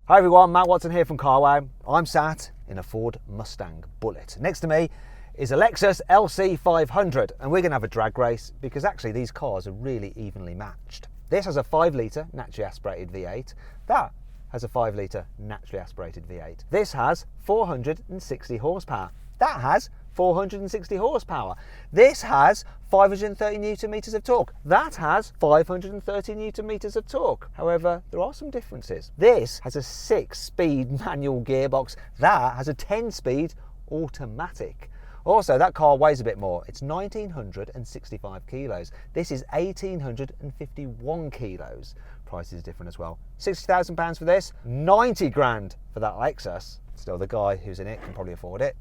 Hi everyone, Matt Watson here from Carwow. I'm sat in a Ford Mustang Bullitt. Next to me is a Lexus LC500 and we're going to have a drag race because actually these cars are really evenly matched. This has a 5 litre naturally aspirated V8. That has a 5 litre naturally aspirated V8. This has 460 horsepower. That has 460 horsepower. This has 530 newton meters of torque. That has 530 newton meters of torque. However, there are some differences. This has a 6-speed manual gearbox. That has a 10-speed automatic. Also, that car weighs a bit more. It's 1,965 kilos. This is 1,851 kilos. Price is different as well. £60,000 for this, 90 grand for that Lexus. Still, the guy who's in it can probably afford it.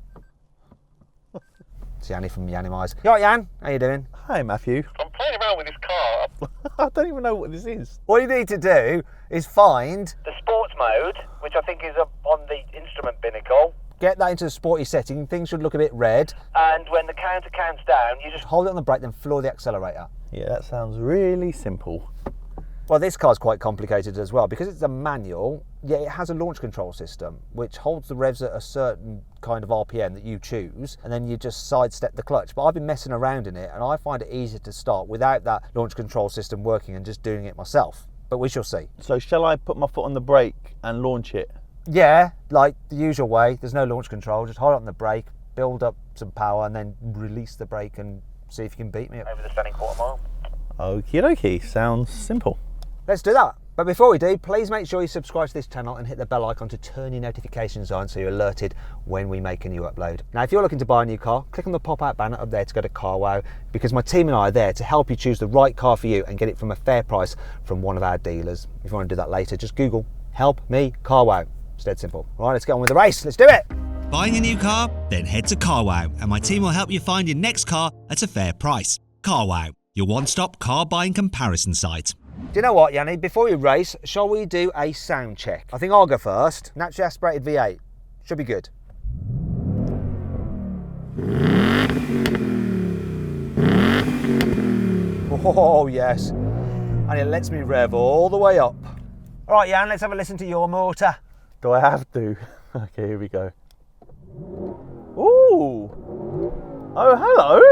It's Yianni from Yianni Miles. You all right, Jan? How you doing? Hi, Matthew. I'm playing around with this car. I don't even know what this is. All you need to do is find... The sports mode, which I think is up on the instrument binnacle. Get that into the sporty setting. Things should look a bit red. And when the counter counts down, you just Hold it on the brake, then floor the accelerator. Yeah, that sounds really simple. Well, this car's quite complicated as well because it's a manual, yet it has a launch control system which holds the revs at a certain kind of RPM that you choose, and then you just sidestep the clutch. But I've been messing around in it and I find it easier to start without that launch control system working and just doing it myself. But we shall see. So shall I put my foot on the brake and launch it? Yeah, like the usual way. There's no launch control. Just hold it on the brake, build up some power, and then release the brake and see if you can beat me. over the standing quarter mile. Okie dokie, sounds simple. Let's do that. But before we do, please make sure you subscribe to this channel and hit the bell icon to turn your notifications on so you're alerted when we make a new upload. Now, if you're looking to buy a new car, click on the pop-out banner up there to go to Carwow because my team and I are there to help you choose the right car for you and get it from a fair price from one of our dealers. If you want to do that later, just Google "Help Me Carwow." It's dead simple. All right, let's get on with the race. Let's do it. Buying a new car? Then head to Carwow and my team will help you find your next car at a fair price. Carwow, your one-stop car buying comparison site. Do you know what, Yianni? Before we race, shall we do a sound check? I think I'll go first. Naturally aspirated V8. Should be good. Oh, yes. And it lets me rev all the way up. All right, Jan, let's have a listen to your motor. Do I have to? Okay, here we go. Ooh! Oh, hello!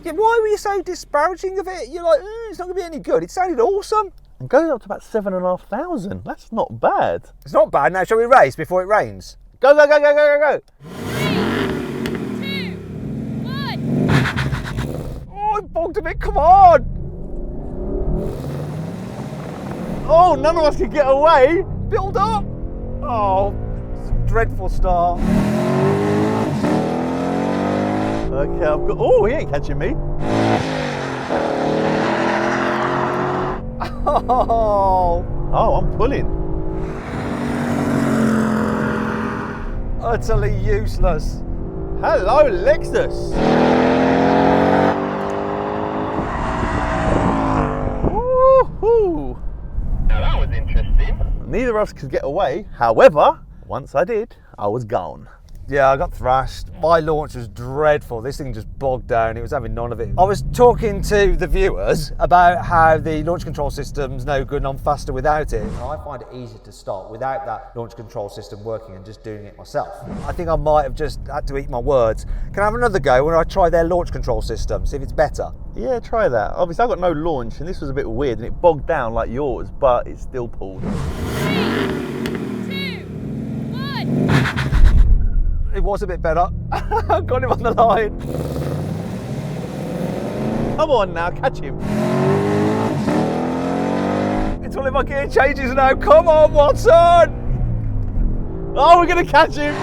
Yeah, why were you so disparaging of it? You're like, it's not going to be any good. It sounded awesome. It goes up to about 7,500. That's not bad. It's not bad. Now, shall we race before it rains? Go, go, go, go, go, go, go! 3, 2, 1. Oh, I bogged a bit. Come on. Oh, none of us can get away! Build up. Oh, it's a dreadful start. Okay, I've got... Oh, he ain't catching me. Oh, I'm pulling. utterly useless. Hello, Lexus. Woohoo! Now that was interesting. Neither of us could get away. However, once I did, I was gone. Yeah, I got thrashed. My launch was dreadful. This thing just bogged down. It was having none of it. I was talking to the viewers about how the launch control system's no good and I'm faster without it. And I find it easier to start without that launch control system working and just doing it myself. I think I might have just had to eat my words. Can I have another go when I try their launch control system, see if it's better? Yeah, try that. Obviously, I got no launch, and this was a bit weird, and it bogged down like yours, but it still pulled. 3, 2, 1. It was a bit better. I got him on the line. Come on now, catch him. It's all in my gear changes now. Come on, Watson. Oh, we're going to catch him.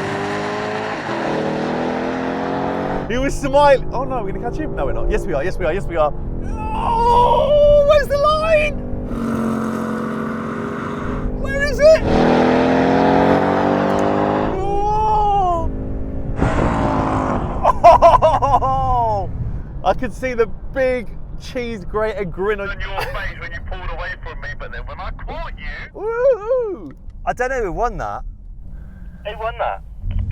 He was smiling. Oh no, we're going to catch him? No, we're not. Yes, we are. Yes, we are. Yes, we are. Oh, where's the line? Where is it? Oh! I could see the big cheese grater grin on your face when you pulled away from me, but then when I caught you... Woo-hoo! I don't know who won that. Who won that?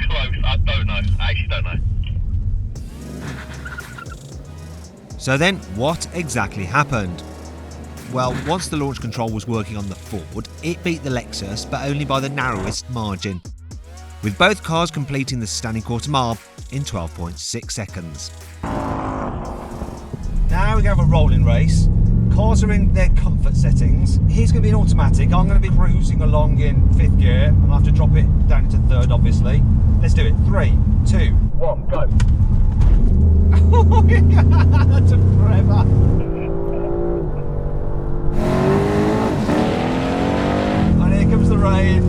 Close, I don't know. I actually don't know. So then, what exactly happened? Well, once the launch control was working on the Ford, it beat the Lexus, but only by the narrowest margin, with both cars completing the standing quarter mile in 12.6 seconds. Now we're going to have a rolling race. Cars are in their comfort settings. Here's going to be an automatic. I'm going to be cruising along in 5th gear. I'm going to have to drop it down into 3rd, obviously. Let's do it. 3, 2, 1, go. That took forever. And here comes the rain.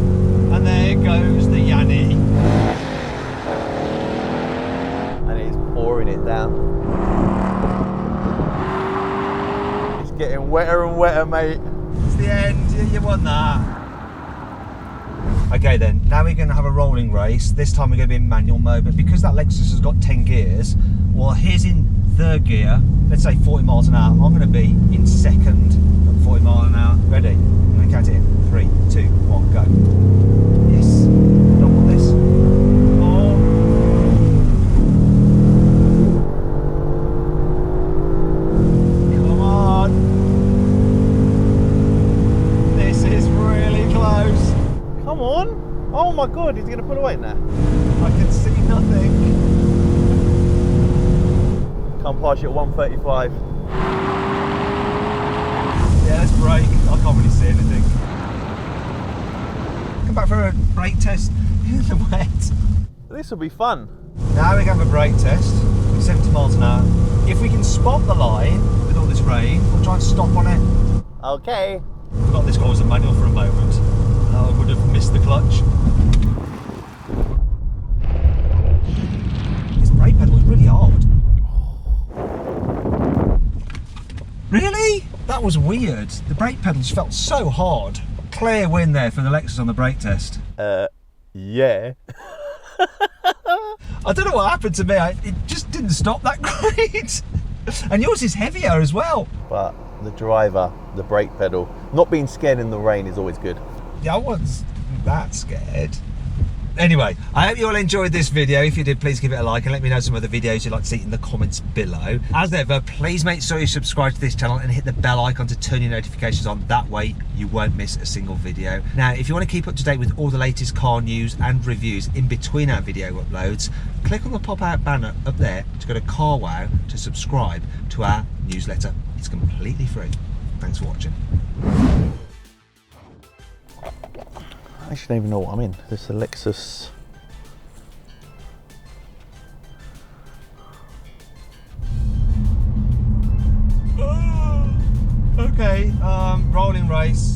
And there goes the Yianni. And it's pouring it down. Getting wetter and wetter, mate. It's the end, you won that. Okay then, now we're going to have a rolling race. This time we're going to be in manual mode, but because that Lexus has got 10 gears, well, here's in 3rd gear, let's say 40 miles an hour, I'm going to be in 2nd at 40 miles an hour. Ready? I'm going to count it in. 3, 2, 1, go. Yes, don't want this. Oh my god, he's going to pull away now. I can see nothing. Can't pass you at 135. Yeah, let's brake. I can't really see anything. Come back for a brake test in the wet. This will be fun. Now we're going to have a brake test with 70 miles an hour. If we can spot the line with all this rain, we'll try and stop on it. Okay. I forgot this car was a manual for a moment. I would have missed the clutch. This brake pedal is really hard. Really? That was weird. The brake pedals felt so hard. Clear win there for the Lexus on the brake test. Yeah. I don't know what happened to me. It just didn't stop that great. And yours is heavier as well. But the driver, the brake pedal, not being scared in the rain is always good. Yeah, I wasn't that scared. Anyway, I hope you all enjoyed this video. If you did, please give it a like and let me know some other videos you'd like to see in the comments below. As ever, please make sure you subscribe to this channel and hit the bell icon to turn your notifications on. That way you won't miss a single video. Now, if you want to keep up to date with all the latest car news and reviews in between our video uploads, click on the pop-out banner up there to go to CarWow to subscribe to our newsletter. It's completely free. Thanks for watching. I actually don't even know what I'm in. This is a Lexus. Okay, rolling race.